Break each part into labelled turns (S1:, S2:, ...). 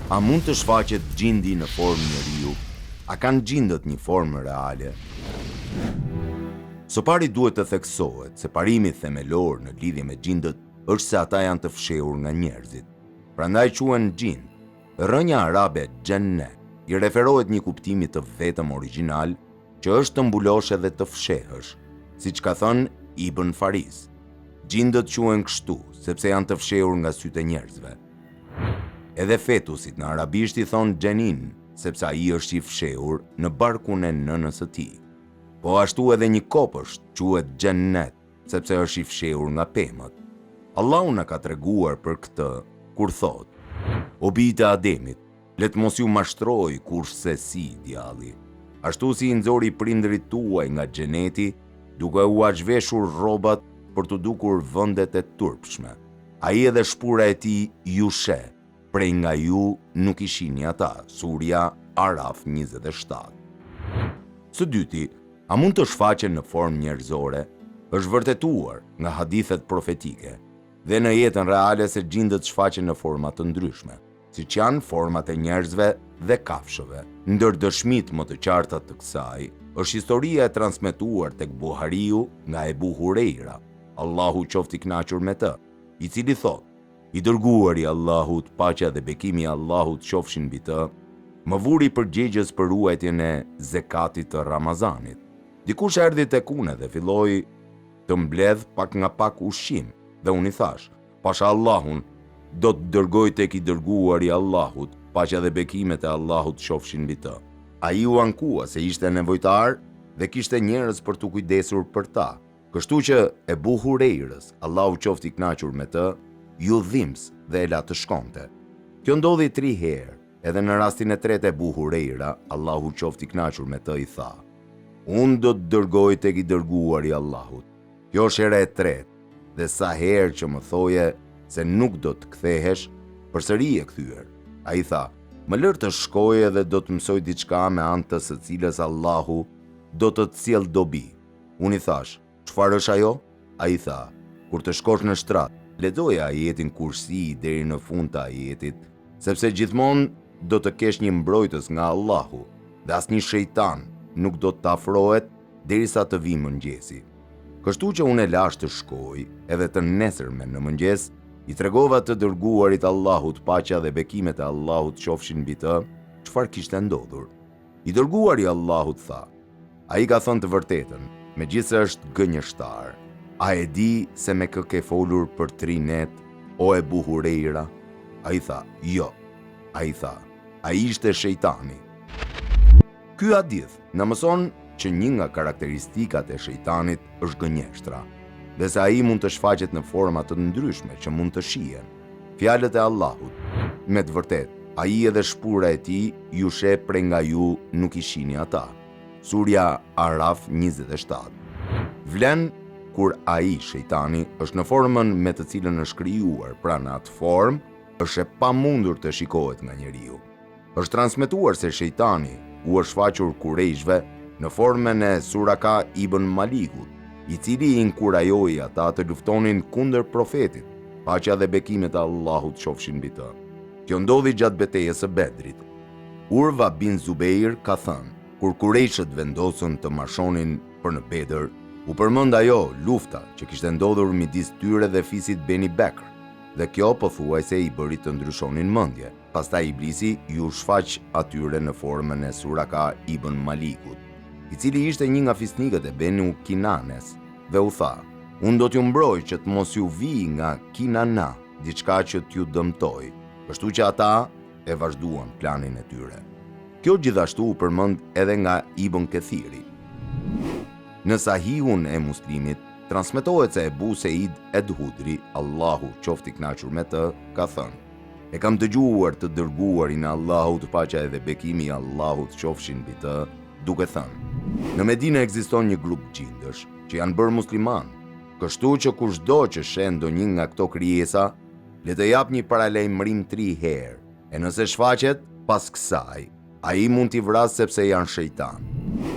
S1: A mund të shfaqet gjindi në formë njeriu? A kanë gjindët një formë reale? Së pari duhet të theksohet se parimi themelor në lidhje me gjindët është se ata janë të fshehur nga njerëzit. Prandaj quhen gjind. Rrënja arabe gjenne i referohet një kuptimi të vetëm origjinal që është të mbulosh edhe të fshehësh, siç ka thënë Ibn Faris. Gjindët quhen kështu sepse janë të fshehur nga sytë e njerëzve. Edhe fetusit në arabisht i thonë gjenin, sepse ai është i fshehur në barkun e nënës së tij. Po ashtu edhe një kopësht quhet gjennet, sepse është i fshehur nga pemët. Allahu na ka treguar për këtë kur thotë: O bijtë e Ademit, le të mos ju mashtroj kurse si djalli. Ashtu si i nxori prindërit tuaj nga xheneti, duke u zhveshur rrobat për të dukur vendet e turpshme. Ai edhe shpura e tij ju sheh, prej nga ju nuk i shihni ata. Surja Araf 27. Së dyti, a mund të shfaqen në formë njerëzore? Është vërtetuar nga hadithet profetike dhe në jetën reale se gjindët shfaqen në forma të ndryshme, siç janë format e njerëzve dhe kafshëve. Ndër dëshmit më të qarta të kësaj është historia e transmetuar tek Buhariu nga Ebu Hurejra, Allahu qoftë i kënaqur me të, i cili thotë: I dërguari i Allahut, paqja dhe bekimi i Allahut qofshin mbi të, më vuri përgjegjës për ruajtjen e zekatit të Ramazanit. Dikush erdhi tek unë dhe filloi të mbledh pak nga pak ushqim, dhe unë i thash: Pasha Allahun, do të dërgoj tek i dërguari i Allahut, paqja dhe bekimet e Allahut qofshin mbi të. Ai u ankua se ishte nevojtar dhe kishte njerëz për të kujdesur për ta. Kështu që Ebu Hurejrës, Allahu qoftë i kënaqur me të, ju dhimbs dhe e la të shkonte. Kjo ndodhi 3 herë, edhe në rastin e tretë Ebu Hurejra, Allahu qoftë i kënaqur me të, i tha: Unë do të dërgoj tek i dërguari i Allahut. Kjo është hera e tretë, dhe sa herë që më thoje se nuk do të kthehesh, përsëri e kthyer. Ai tha: Më lër të shkoj edhe do të mësoj diçka me anë të së cilës Allahu do të të sjellë dobi. Unë i thash: Çfarë është ajo? Ai tha: Kur të shkosh në shtrat, lexoje ajetin Kursi deri në fund të ajetit, sepse gjithmonë do të kesh një mbrojtës nga Allahu, dhe asnjë shejtan nuk do të afrohet derisa të vijë mëngjesi. Kështu që unë e lash të shkoj, edhe të nesërmen në mëngjes i tregova të dërguarit Allahut, paqja dhe bekimet e Allahut qofshin mbi të, çfarë kishte ndodhur. I dërguari Allahut tha: Ai ka thënë të vërtetën, megjithëse është gënjeshtar. A e di se me kë ke folur për 3 net, o Ebu Hurejra? Ai tha: Jo. Ai tha: Ai ishte shejtani. Ky hadith na mëson që një nga karakteristikat e shejtanit është gënjeshtra, dhe se ai mund të shfaqet në forma të ndryshme që mund të shihen. Fjalët e Allahut: Me të vërtetë, ai edhe shpura e tij ju sheh, prej nga ju nuk i shihni ata. Surja Araf 27. Vlen kur ai, shejtani, është në formën me të cilën është krijuar, pra në atë formë është e pamundur të shikohet nga njeriu. Është transmetuar se shejtani u është shfaqur Kurejshve në formën e Suraka ibn Malikut, i cili i inkurajoi ata të luftonin kundër profetit, paqja dhe bekimet e Allahut qofshin mbi të. Kjo ndodhi gjatë betejës së Bedrit. Urva bin Zubeir ka thënë: Kur Kurejshët vendosën të marshonin për në Bedër, u përmend ajo lufta që kishte ndodhur midis tyre dhe fisit Beni Bekr, dhe kjo pothuajse i bëri të ndryshonin mendje. Pastaj Iblisi ju shfaq atyre në formën e Suraka ibn Malikut, i cili ishte një nga fisnikët e Benu Kinanes, dhe u tha: Unë do t'ju mbroj që të mos ju vi nga Kinana diçka që t'ju dëmtoj. Kështu që ata e vazhduan planin e tyre. Kjo gjithashtu u përmend edhe nga Ibn Kathiri. Në Sahihun e Muslimit transmetohet se Ebu Seid Edhudri, Allahu qoftë i kënaqur me të, ka thënë: E kam dëgjuar të dërguarin e Allahut, paqja dhe bekimi i Allahut qofshin mbi të, duke thënë: Në Medinë ekziston një grup gjindësh që janë bërë musliman, kështu që kushdo që shen ndonjë nga këto krijesa, le të jap një paralajmërim 3 herë, e nëse shfaqet pas kësaj, ai mund t'i vras sepse janë shejtan.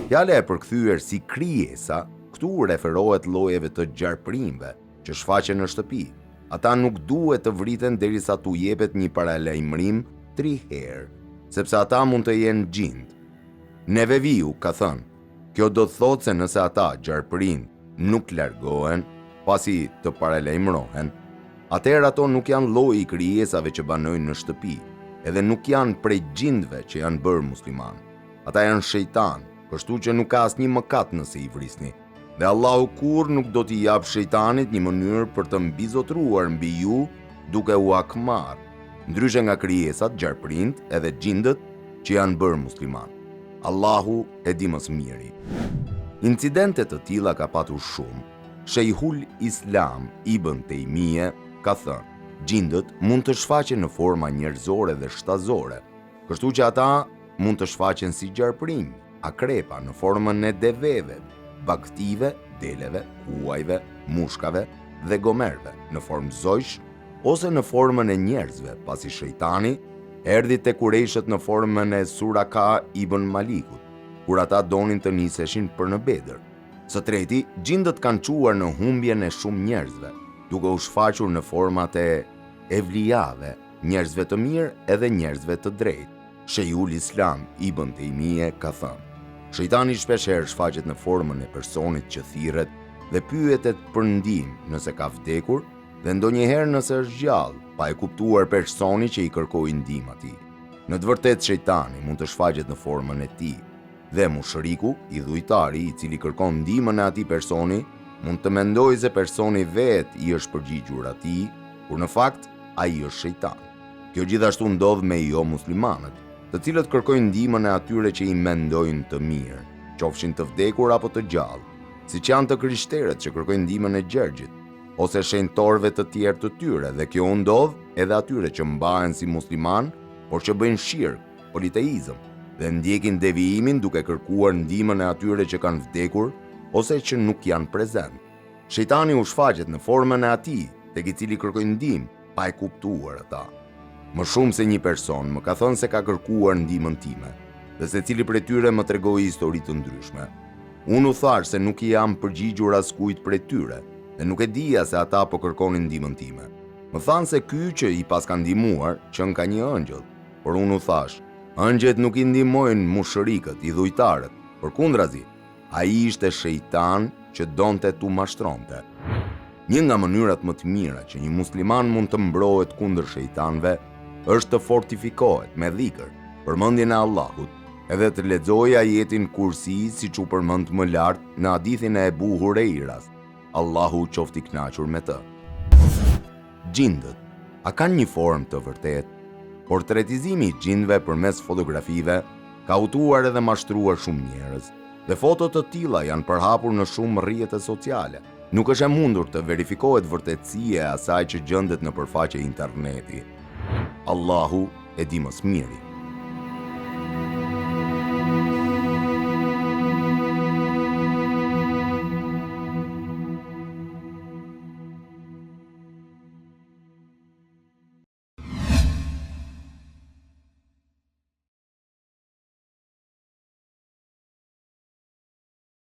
S1: Fjala e përkthyer si krijesa këtu referohet llojeve të gjarprimve që shfaqen në shtëpi. Ata nuk duhet të vriten derisa t'u jepet një paralajmërim 3 herë, sepse ata mund të jenë gjindë. Neveviu ka thënë, kjo do të thotë se nëse ata gjarpërin nuk largohen, pasi të paralajmërohen, atëherë ato nuk janë lloji i krijesave që banojnë në shtëpi, edhe nuk janë prej gjindëve që janë bërë musliman. Ata janë shejtan, kështu që nuk ka asnjë mëkat nëse i vrisni. Dhe Allahu kurrë nuk do t'i jap shejtanit një mënyrë për të mbizotruar mbi ju duke u akmarr, ndryshe nga krijesat, gjarpërinjt edhe gjindët që janë bërë musliman. Allahu e di më së miri. Incidente të tilla ka patur shumë. Shejhul Islam Ibn Taymije ka thënë, gjindët mund të shfaqen në forma njerëzore dhe shtazore, kështu që ata mund të shfaqen si gjarpërinj, akrepa në formën e deveve, baktive, deleve, huajve, mushkave dhe gomerve, në formë zojsh ose në formën e njerëzve, pasi shejtani erdhi te Kurejshët në formën e Suraka ibn Malikut, kur ata donin të niseshin për në Bedër. Së treti, gjindët kanë quar në humbjen e shumë njerëzve, duke u shfaqur në format e evlijave, njerëzve të mirë edhe njerëzve të drejtë. Shejhul Islam Ibn Taymije ka thënë, shejtani shpeshherë shfaqet në formën e personit që thirret dhe pyetet për ndihmë nëse ka vdekur dhe ndonjëherë nëse është gjallë, pa e kuptuar personi që i kërkoi ndihmë atij. Në të vërtetë shejtani mund të shfaqet në formën e tij, dhe mushriku, i dhujtari i cili kërkon ndihmën e atij personi, mund të mendojë se personi vetë i është përgjigjur atij, kur në fakt ai është shejtan. Kjo gjithashtu ndodh me jo muslimanët, të cilët kërkojnë ndihmën e atyre që i mendojnë të mirë, qofshin të vdekur apo të gjallë, siç janë të krishterët që kërkojnë ndihmën e Gjergjit, ose shenjtorëve të tjerë të tyre, dhe kjo ndodh edhe atyre që mbahen si musliman, por që bëjnë shirk, politeizëm, dhe ndjekin devijimin duke kërkuar ndihmën e atyre që kanë vdekur ose që nuk janë prezent. Shejtani u shfaqet në formën e atij tek i cili kërkojnë ndihmë, pa e kuptuar ata. Më shumë se një person më ka thënë se ka kërkuar ndihmën time, dhe secili prej tyre më tregoi histori të ndryshme. Unë u thash se nuk i jam përgjigjur askujt prej tyre, dhe nuk e dija se ata po kërkonin ndihmën time. Më thanë se ky që i pas ka ndihmuar qen ka një ëngjëll, por unë u thash, ëngjëllet nuk i ndihmojnë mushrikët, i dhujtarët, përkundrazi, ai ishte shejtan që donte tu mashtronte. Një nga mënyrat më të mira që një musliman mund të mbrohet kundër shejtanëve është të fortifikohet me dhikr, përmendjen e Allahut, edhe të lexojë ajetin Kursi siç u përmend më lart në hadithin e Ebu Hurejras, Allahu qoftë i kënaqur me të. Gjindët, a kanë një formë të vërtetë? Portretizimi i gjindëve përmes fotografive ka hutuar edhe mashtruar shumë njerëz, dhe fotot të tilla janë përhapur në shumë rrjete sociale. Nuk është e mundur të verifikohet vërtetësia e asaj që gjendet në përfaqe interneti. Allahu e di më së miri.